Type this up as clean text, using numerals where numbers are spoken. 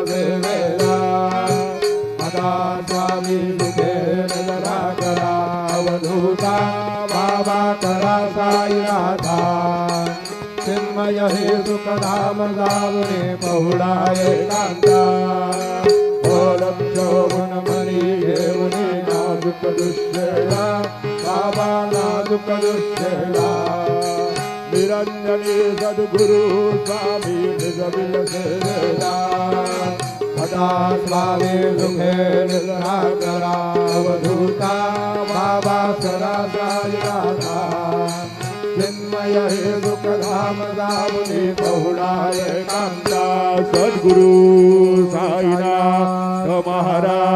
सेवेला आता स्वामी सुखे जरा करा अवधूता बाबा करा साईनाथा चिन्मय हे सुखधाम जावणे पहुडा एकांता ओलक्षोभुन मनी घेऊने नाजुक दुष्यला बाबा नाजुक दुष्यला निरंजनी सद्गुरु स्वामी निजबिल सेवेला सदा स्वामी सुखे निद्रा करा अवधूता बाबा सदा साईनाथा चिन्मय हे सुखधाम जावने पहुडा एकांता सद्गुरु साईनाथ महाराज